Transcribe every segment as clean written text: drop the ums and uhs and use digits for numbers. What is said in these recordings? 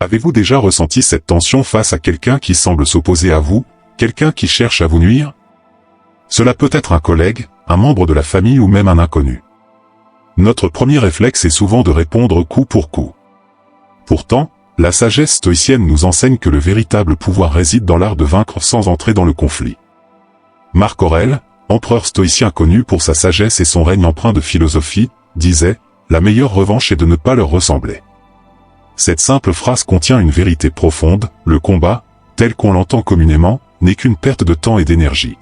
Avez-vous déjà ressenti cette tension face à quelqu'un qui semble s'opposer à vous, quelqu'un qui cherche à vous nuire? Cela peut être un collègue, un membre de la famille ou même un inconnu. Notre premier réflexe est souvent de répondre coup pour coup. Pourtant, la sagesse stoïcienne nous enseigne que le véritable pouvoir réside dans l'art de vaincre sans entrer dans le conflit. Marc Aurèle, empereur stoïcien connu pour sa sagesse et son règne empreint de philosophie, disait « La meilleure revanche est de ne pas leur ressembler ». Cette simple phrase contient une vérité profonde, le combat, tel qu'on l'entend communément, n'est qu'une perte de temps et d'énergie.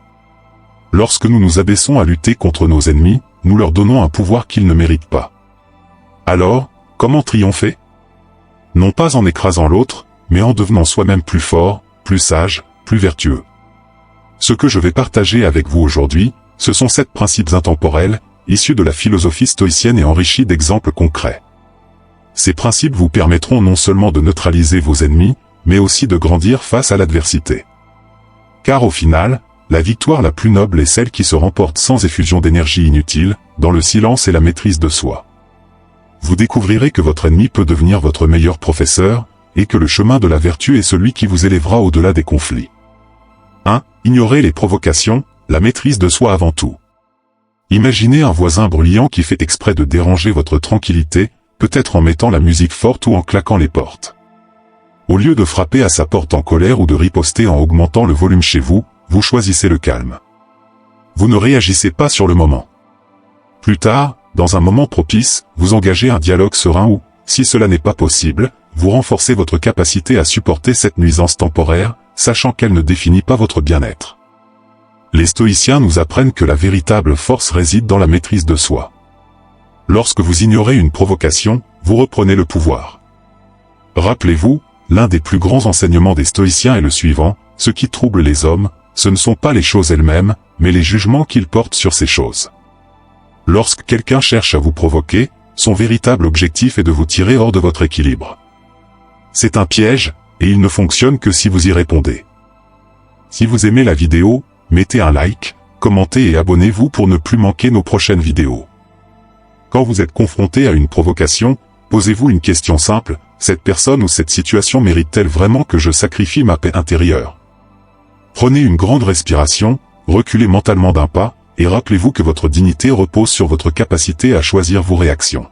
Lorsque nous nous abaissons à lutter contre nos ennemis, nous leur donnons un pouvoir qu'ils ne méritent pas. Alors, comment triompher? Non pas en écrasant l'autre, mais en devenant soi-même plus fort, plus sage, plus vertueux. Ce que je vais partager avec vous aujourd'hui, ce sont 7 principes intemporels, issus de la philosophie stoïcienne et enrichis d'exemples concrets. Ces principes vous permettront non seulement de neutraliser vos ennemis, mais aussi de grandir face à l'adversité. Car au final, la victoire la plus noble est celle qui se remporte sans effusion d'énergie inutile, dans le silence et la maîtrise de soi. Vous découvrirez que votre ennemi peut devenir votre meilleur professeur, et que le chemin de la vertu est celui qui vous élèvera au-delà des conflits. 1. Ignorez les provocations, la maîtrise de soi avant tout. Imaginez un voisin bruyant qui fait exprès de déranger votre tranquillité, peut-être en mettant la musique forte ou en claquant les portes. Au lieu de frapper à sa porte en colère ou de riposter en augmentant le volume chez vous, vous choisissez le calme. Vous ne réagissez pas sur le moment. Plus tard, dans un moment propice, vous engagez un dialogue serein ou, si cela n'est pas possible, vous renforcez votre capacité à supporter cette nuisance temporaire, sachant qu'elle ne définit pas votre bien-être. Les stoïciens nous apprennent que la véritable force réside dans la maîtrise de soi. Lorsque vous ignorez une provocation, vous reprenez le pouvoir. Rappelez-vous, l'un des plus grands enseignements des stoïciens est le suivant: ce qui trouble les hommes, ce ne sont pas les choses elles-mêmes, mais les jugements qu'ils portent sur ces choses. Lorsque quelqu'un cherche à vous provoquer, son véritable objectif est de vous tirer hors de votre équilibre. C'est un piège, et il ne fonctionne que si vous y répondez. Si vous aimez la vidéo, mettez un like, commentez et abonnez-vous pour ne plus manquer nos prochaines vidéos. Quand vous êtes confronté à une provocation, posez-vous une question simple: cette personne ou cette situation mérite-t-elle vraiment que je sacrifie ma paix intérieure? Prenez une grande respiration, reculez mentalement d'un pas, et rappelez-vous que votre dignité repose sur votre capacité à choisir vos réactions.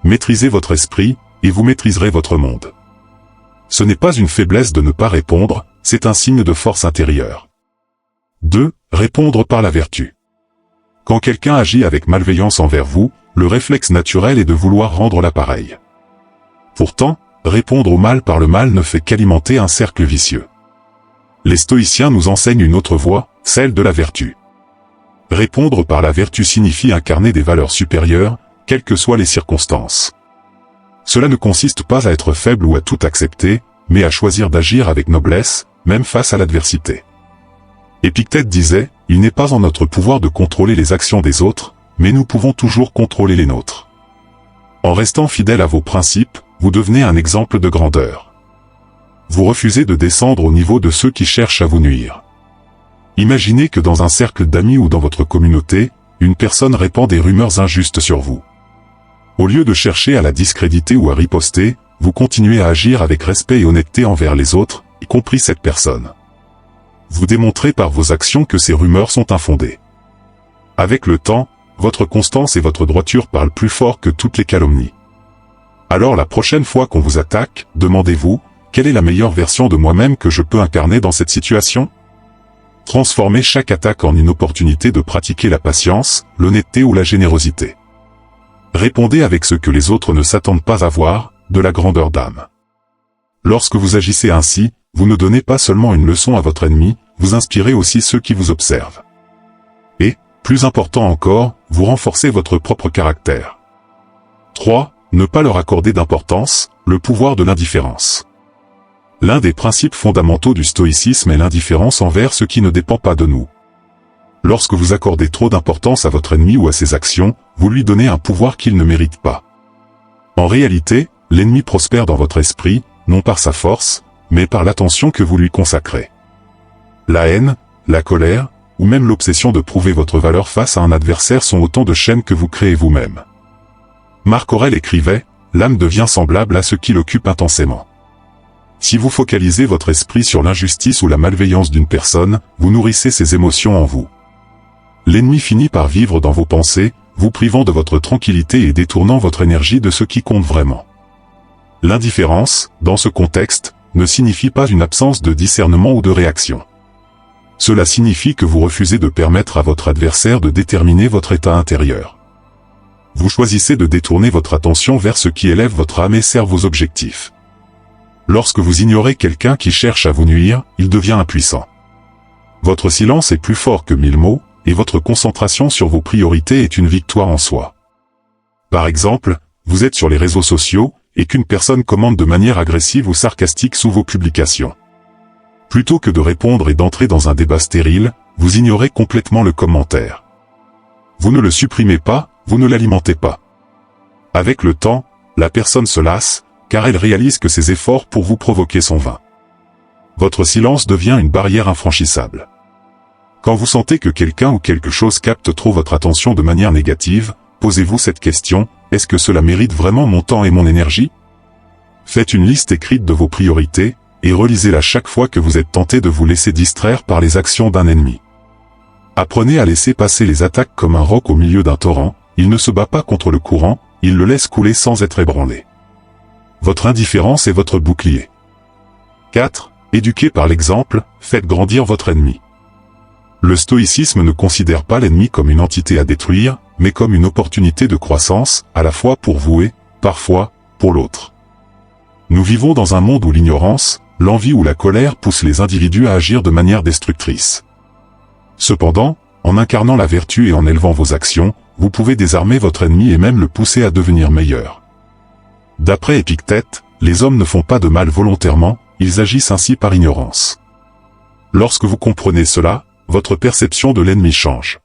Maîtrisez votre esprit, et vous maîtriserez votre monde. Ce n'est pas une faiblesse de ne pas répondre, c'est un signe de force intérieure. 2. Répondre par la vertu. Quand quelqu'un agit avec malveillance envers vous, le réflexe naturel est de vouloir rendre l'appareil. Pourtant, répondre au mal par le mal ne fait qu'alimenter un cercle vicieux. Les stoïciens nous enseignent une autre voie, celle de la vertu. Répondre par la vertu signifie incarner des valeurs supérieures, quelles que soient les circonstances. Cela ne consiste pas à être faible ou à tout accepter, mais à choisir d'agir avec noblesse, même face à l'adversité. Épictète disait, « Il n'est pas en notre pouvoir de contrôler les actions des autres, mais nous pouvons toujours contrôler les nôtres. » En restant fidèle à vos principes, vous devenez un exemple de grandeur. Vous refusez de descendre au niveau de ceux qui cherchent à vous nuire. Imaginez que dans un cercle d'amis ou dans votre communauté, une personne répand des rumeurs injustes sur vous. Au lieu de chercher à la discréditer ou à riposter, vous continuez à agir avec respect et honnêteté envers les autres, y compris cette personne. Vous démontrez par vos actions que ces rumeurs sont infondées. Avec le temps, votre constance et votre droiture parlent plus fort que toutes les calomnies. Alors la prochaine fois qu'on vous attaque, demandez-vous, quelle est la meilleure version de moi-même que je peux incarner dans cette situation? Transformez chaque attaque en une opportunité de pratiquer la patience, l'honnêteté ou la générosité. Répondez avec ce que les autres ne s'attendent pas à voir, de la grandeur d'âme. Lorsque vous agissez ainsi, vous ne donnez pas seulement une leçon à votre ennemi, vous inspirez aussi ceux qui vous observent. Et, plus important encore, vous renforcez votre propre caractère. 3. Ne pas leur accorder d'importance, le pouvoir de l'indifférence. L'un des principes fondamentaux du stoïcisme est l'indifférence envers ce qui ne dépend pas de nous. Lorsque vous accordez trop d'importance à votre ennemi ou à ses actions, vous lui donnez un pouvoir qu'il ne mérite pas. En réalité, l'ennemi prospère dans votre esprit, non par sa force, mais par l'attention que vous lui consacrez. La haine, la colère, ou même l'obsession de prouver votre valeur face à un adversaire sont autant de chaînes que vous créez vous-même. Marc Aurèle écrivait, « L'âme devient semblable à ce qui l'occupe intensément. » Si vous focalisez votre esprit sur l'injustice ou la malveillance d'une personne, vous nourrissez ces émotions en vous. L'ennemi finit par vivre dans vos pensées, vous privant de votre tranquillité et détournant votre énergie de ce qui compte vraiment. L'indifférence, dans ce contexte, ne signifie pas une absence de discernement ou de réaction. Cela signifie que vous refusez de permettre à votre adversaire de déterminer votre état intérieur. Vous choisissez de détourner votre attention vers ce qui élève votre âme et sert vos objectifs. Lorsque vous ignorez quelqu'un qui cherche à vous nuire, il devient impuissant. Votre silence est plus fort que 1000 mots, et votre concentration sur vos priorités est une victoire en soi. Par exemple, vous êtes sur les réseaux sociaux, et qu'une personne commente de manière agressive ou sarcastique sous vos publications. Plutôt que de répondre et d'entrer dans un débat stérile, vous ignorez complètement le commentaire. Vous ne le supprimez pas, vous ne l'alimentez pas. Avec le temps, la personne se lasse, car elle réalise que ses efforts pour vous provoquer sont vains. Votre silence devient une barrière infranchissable. Quand vous sentez que quelqu'un ou quelque chose capte trop votre attention de manière négative, posez-vous cette question, est-ce que cela mérite vraiment mon temps et mon énergie? Faites une liste écrite de vos priorités, et relisez-la chaque fois que vous êtes tenté de vous laisser distraire par les actions d'un ennemi. Apprenez à laisser passer les attaques comme un roc au milieu d'un torrent, il ne se bat pas contre le courant, il le laisse couler sans être ébranlé. Votre indifférence est votre bouclier. 4. Éduquez par l'exemple, faites grandir votre ennemi. Le stoïcisme ne considère pas l'ennemi comme une entité à détruire, mais comme une opportunité de croissance, à la fois pour vous et, parfois, pour l'autre. Nous vivons dans un monde où l'ignorance, l'envie ou la colère poussent les individus à agir de manière destructrice. Cependant, en incarnant la vertu et en élevant vos actions, vous pouvez désarmer votre ennemi et même le pousser à devenir meilleur. D'après Épictète, les hommes ne font pas de mal volontairement, ils agissent ainsi par ignorance. Lorsque vous comprenez cela, votre perception de l'ennemi change.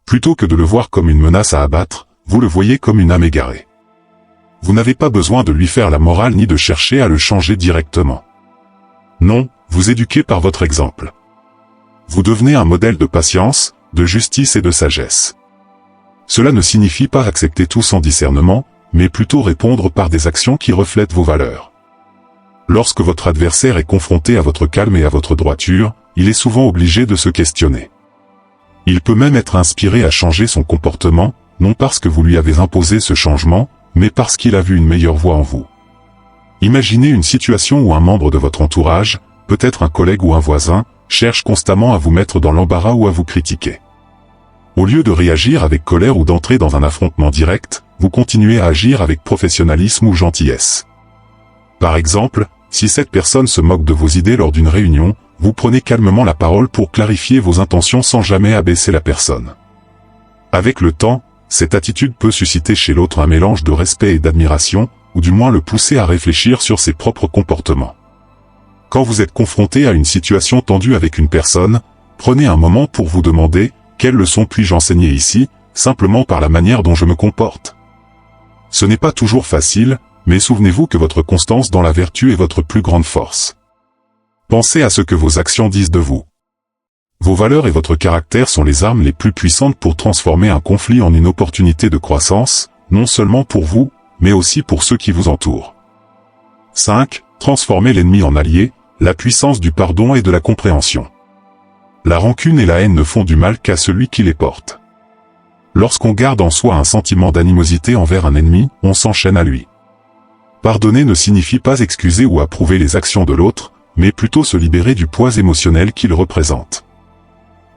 Plutôt que de le voir comme une menace à abattre, vous le voyez comme une âme égarée. Vous n'avez pas besoin de lui faire la morale ni de chercher à le changer directement. Non, vous éduquez par votre exemple. Vous devenez un modèle de patience, de justice et de sagesse. Cela ne signifie pas accepter tout sans discernement, mais plutôt répondre par des actions qui reflètent vos valeurs. Lorsque votre adversaire est confronté à votre calme et à votre droiture, il est souvent obligé de se questionner. Il peut même être inspiré à changer son comportement, non parce que vous lui avez imposé ce changement, mais parce qu'il a vu une meilleure voie en vous. Imaginez une situation où un membre de votre entourage, peut-être un collègue ou un voisin, cherche constamment à vous mettre dans l'embarras ou à vous critiquer. Au lieu de réagir avec colère ou d'entrer dans un affrontement direct, vous continuez à agir avec professionnalisme ou gentillesse. Par exemple, si cette personne se moque de vos idées lors d'une réunion, vous prenez calmement la parole pour clarifier vos intentions sans jamais abaisser la personne. Avec le temps, cette attitude peut susciter chez l'autre un mélange de respect et d'admiration, ou du moins le pousser à réfléchir sur ses propres comportements. Quand vous êtes confronté à une situation tendue avec une personne, prenez un moment pour vous demander « Quelle leçon puis-je enseigner ici, simplement par la manière dont je me comporte ?» Ce n'est pas toujours facile, mais souvenez-vous que votre constance dans la vertu est votre plus grande force. Pensez à ce que vos actions disent de vous. Vos valeurs et votre caractère sont les armes les plus puissantes pour transformer un conflit en une opportunité de croissance, non seulement pour vous, mais aussi pour ceux qui vous entourent. 5. Transformer l'ennemi en allié, la puissance du pardon et de la compréhension. La rancune et la haine ne font du mal qu'à celui qui les porte. Lorsqu'on garde en soi un sentiment d'animosité envers un ennemi, on s'enchaîne à lui. Pardonner ne signifie pas excuser ou approuver les actions de l'autre, mais plutôt se libérer du poids émotionnel qu'il représente.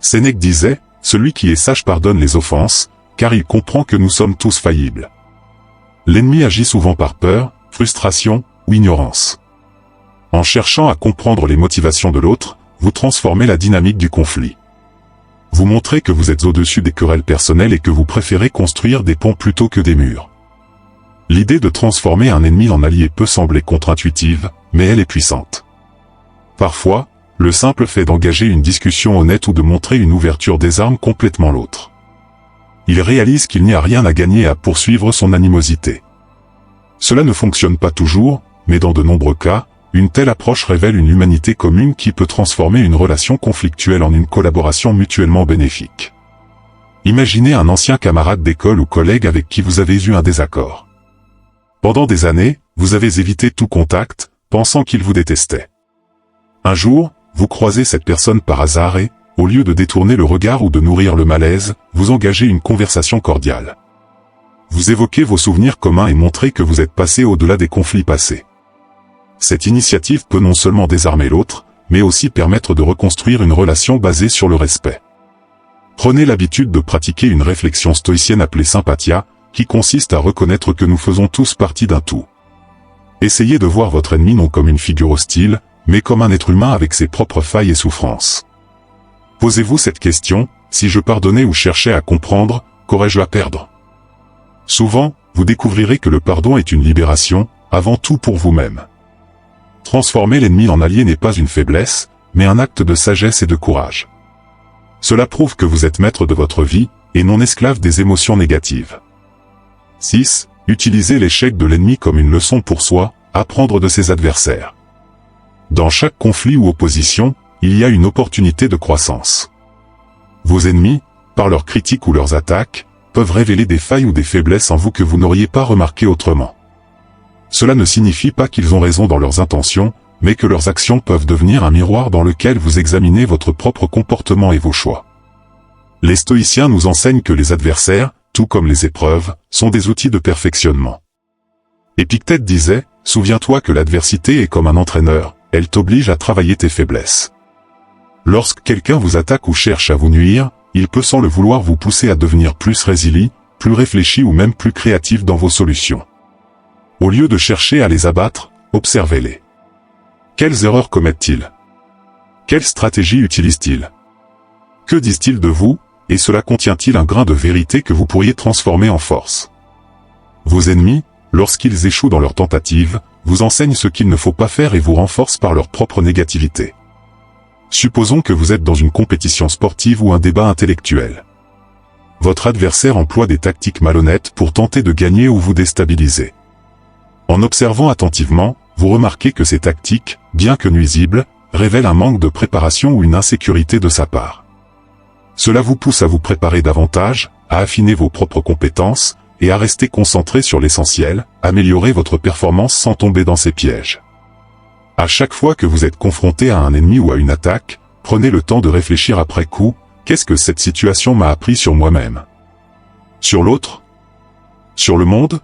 Sénèque disait, « Celui qui est sage pardonne les offenses, car il comprend que nous sommes tous faillibles. » L'ennemi agit souvent par peur, frustration ou ignorance. En cherchant à comprendre les motivations de l'autre, vous transformez la dynamique du conflit. Vous montrez que vous êtes au-dessus des querelles personnelles et que vous préférez construire des ponts plutôt que des murs. L'idée de transformer un ennemi en allié peut sembler contre-intuitive, mais elle est puissante. Parfois, le simple fait d'engager une discussion honnête ou de montrer une ouverture désarme complètement l'autre. Il réalise qu'il n'y a rien à gagner à poursuivre son animosité. Cela ne fonctionne pas toujours, mais dans de nombreux cas, une telle approche révèle une humanité commune qui peut transformer une relation conflictuelle en une collaboration mutuellement bénéfique. Imaginez un ancien camarade d'école ou collègue avec qui vous avez eu un désaccord. Pendant des années, vous avez évité tout contact, pensant qu'il vous détestait. Un jour, vous croisez cette personne par hasard et, au lieu de détourner le regard ou de nourrir le malaise, vous engagez une conversation cordiale. Vous évoquez vos souvenirs communs et montrez que vous êtes passé au-delà des conflits passés. Cette initiative peut non seulement désarmer l'autre, mais aussi permettre de reconstruire une relation basée sur le respect. Prenez l'habitude de pratiquer une réflexion stoïcienne appelée sympathia, qui consiste à reconnaître que nous faisons tous partie d'un tout. Essayez de voir votre ennemi non comme une figure hostile, mais comme un être humain avec ses propres failles et souffrances. Posez-vous cette question, si je pardonnais ou cherchais à comprendre, qu'aurais-je à perdre? Souvent, vous découvrirez que le pardon est une libération, avant tout pour vous-même. Transformer l'ennemi en allié n'est pas une faiblesse, mais un acte de sagesse et de courage. Cela prouve que vous êtes maître de votre vie, et non esclave des émotions négatives. 6. Utilisez l'échec de l'ennemi comme une leçon pour soi, apprendre de ses adversaires. Dans chaque conflit ou opposition, il y a une opportunité de croissance. Vos ennemis, par leurs critiques ou leurs attaques, peuvent révéler des failles ou des faiblesses en vous que vous n'auriez pas remarquées autrement. Cela ne signifie pas qu'ils ont raison dans leurs intentions, mais que leurs actions peuvent devenir un miroir dans lequel vous examinez votre propre comportement et vos choix. Les stoïciens nous enseignent que les adversaires, tout comme les épreuves, sont des outils de perfectionnement. Épictète disait, « Souviens-toi que l'adversité est comme un entraîneur, elle t'oblige à travailler tes faiblesses. » Lorsque quelqu'un vous attaque ou cherche à vous nuire, il peut sans le vouloir vous pousser à devenir plus résilient, plus réfléchi ou même plus créatif dans vos solutions. Au lieu de chercher à les abattre, observez-les. Quelles erreurs commettent-ils? Quelle stratégie utilisent-ils? Que disent-ils de vous, et cela contient-il un grain de vérité que vous pourriez transformer en force? Vos ennemis, lorsqu'ils échouent dans leurs tentatives, vous enseignent ce qu'il ne faut pas faire et vous renforcent par leur propre négativité. Supposons que vous êtes dans une compétition sportive ou un débat intellectuel. Votre adversaire emploie des tactiques malhonnêtes pour tenter de gagner ou vous déstabiliser. En observant attentivement, vous remarquez que ces tactiques, bien que nuisibles, révèlent un manque de préparation ou une insécurité de sa part. Cela vous pousse à vous préparer davantage, à affiner vos propres compétences, et à rester concentré sur l'essentiel, améliorer votre performance sans tomber dans ces pièges. À chaque fois que vous êtes confronté à un ennemi ou à une attaque, prenez le temps de réfléchir après coup, qu'est-ce que cette situation m'a appris sur moi-même? Sur l'autre? Sur le monde?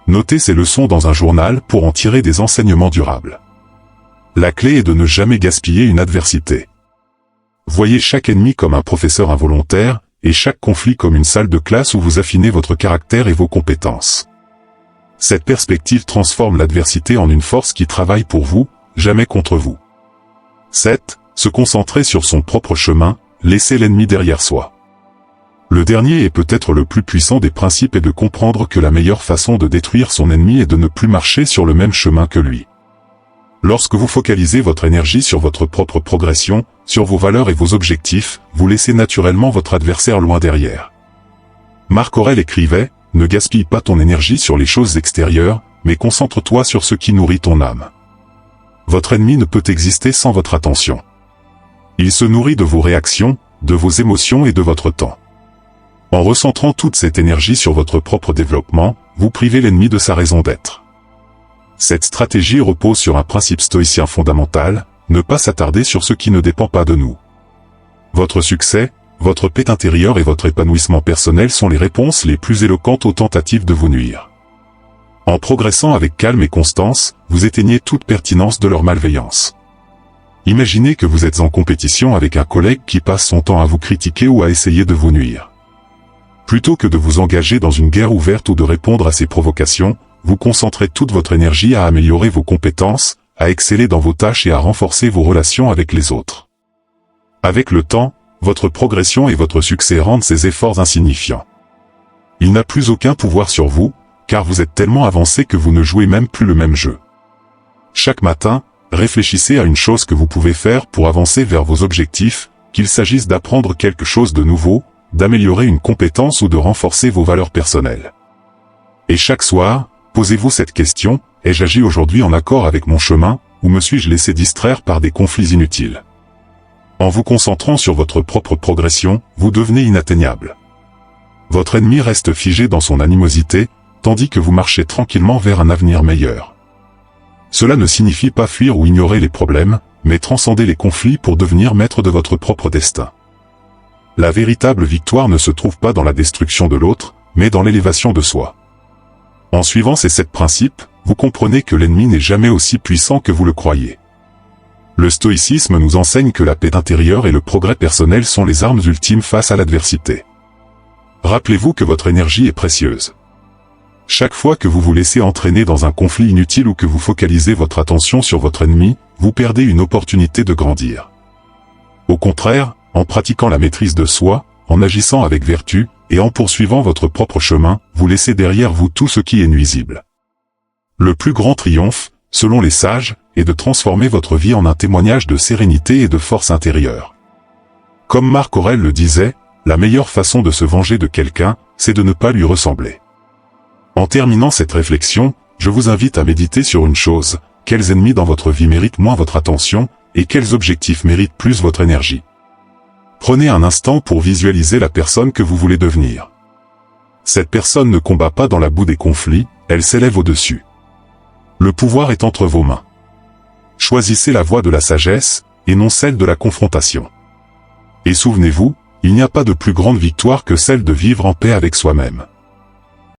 Notez ces leçons dans un journal pour en tirer des enseignements durables. La clé est de ne jamais gaspiller une adversité. Voyez chaque ennemi comme un professeur involontaire, et chaque conflit comme une salle de classe où vous affinez votre caractère et vos compétences. Cette perspective transforme l'adversité en une force qui travaille pour vous, jamais contre vous. 7. Se concentrer sur son propre chemin, laisser l'ennemi derrière soi. Le dernier est peut-être le plus puissant des principes est de comprendre que la meilleure façon de détruire son ennemi est de ne plus marcher sur le même chemin que lui. Lorsque vous focalisez votre énergie sur votre propre progression, sur vos valeurs et vos objectifs, vous laissez naturellement votre adversaire loin derrière. Marc Aurèle écrivait, « Ne gaspille pas ton énergie sur les choses extérieures, mais concentre-toi sur ce qui nourrit ton âme. » Votre ennemi ne peut exister sans votre attention. Il se nourrit de vos réactions, de vos émotions et de votre temps. En recentrant toute cette énergie sur votre propre développement, vous privez l'ennemi de sa raison d'être. Cette stratégie repose sur un principe stoïcien fondamental, ne pas s'attarder sur ce qui ne dépend pas de nous. Votre succès, votre paix intérieure et votre épanouissement personnel sont les réponses les plus éloquentes aux tentatives de vous nuire. En progressant avec calme et constance, vous éteignez toute pertinence de leur malveillance. Imaginez que vous êtes en compétition avec un collègue qui passe son temps à vous critiquer ou à essayer de vous nuire. Plutôt que de vous engager dans une guerre ouverte ou de répondre à ses provocations, vous concentrez toute votre énergie à améliorer vos compétences, à exceller dans vos tâches et à renforcer vos relations avec les autres. Avec le temps, votre progression et votre succès rendent ces efforts insignifiants. Il n'a plus aucun pouvoir sur vous, car vous êtes tellement avancé que vous ne jouez même plus le même jeu. Chaque matin, réfléchissez à une chose que vous pouvez faire pour avancer vers vos objectifs, qu'il s'agisse d'apprendre quelque chose de nouveau, d'améliorer une compétence ou de renforcer vos valeurs personnelles. Et chaque soir, posez-vous cette question, ai-je agi aujourd'hui en accord avec mon chemin, ou me suis-je laissé distraire par des conflits inutiles? En vous concentrant sur votre propre progression, vous devenez inatteignable. Votre ennemi reste figé dans son animosité, tandis que vous marchez tranquillement vers un avenir meilleur. Cela ne signifie pas fuir ou ignorer les problèmes, mais transcender les conflits pour devenir maître de votre propre destin. La véritable victoire ne se trouve pas dans la destruction de l'autre, mais dans l'élévation de soi. En suivant ces 7 principes, vous comprenez que l'ennemi n'est jamais aussi puissant que vous le croyez. Le stoïcisme nous enseigne que la paix intérieure et le progrès personnel sont les armes ultimes face à l'adversité. Rappelez-vous que votre énergie est précieuse. Chaque fois que vous vous laissez entraîner dans un conflit inutile ou que vous focalisez votre attention sur votre ennemi, vous perdez une opportunité de grandir. Au contraire, en pratiquant la maîtrise de soi, en agissant avec vertu, et en poursuivant votre propre chemin, vous laissez derrière vous tout ce qui est nuisible. Le plus grand triomphe, selon les sages, est de transformer votre vie en un témoignage de sérénité et de force intérieure. Comme Marc Aurèle le disait, la meilleure façon de se venger de quelqu'un, c'est de ne pas lui ressembler. En terminant cette réflexion, je vous invite à méditer sur une chose: quels ennemis dans votre vie méritent moins votre attention, et quels objectifs méritent plus votre énergie. Prenez un instant pour visualiser la personne que vous voulez devenir. Cette personne ne combat pas dans la boue des conflits, elle s'élève au-dessus. Le pouvoir est entre vos mains. Choisissez la voie de la sagesse, et non celle de la confrontation. Et souvenez-vous, il n'y a pas de plus grande victoire que celle de vivre en paix avec soi-même.